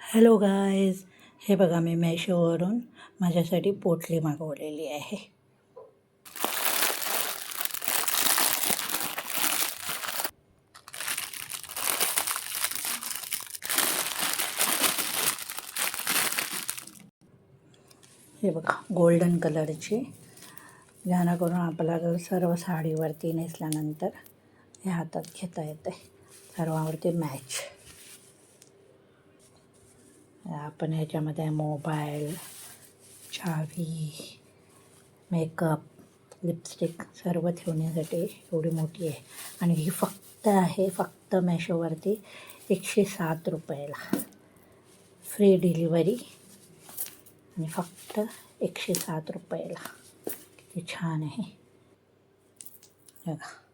Hello guys, हे बघा मी मेशोवरून माझ्यासाठी पोटली मागवलेली आहे. हे बघा गोल्डन कलरची, जेणेकरून आपल्याला सर्व साडीवरती नेसल्यानंतर हे हातात घेता येते, सर्वांवरती मॅच. आपण ह्याच्यामध्ये मोबाईल, चावी, मेकअप, लिपस्टिक सर्व ठेवण्यासाठी एवढी मोठी आहे. आणि ही फक्त मेशोवरती 107 रुपयाला, फ्री डिलिव्हरी आणि फक्त 107 रुपयाला. किती छान आहे बघा.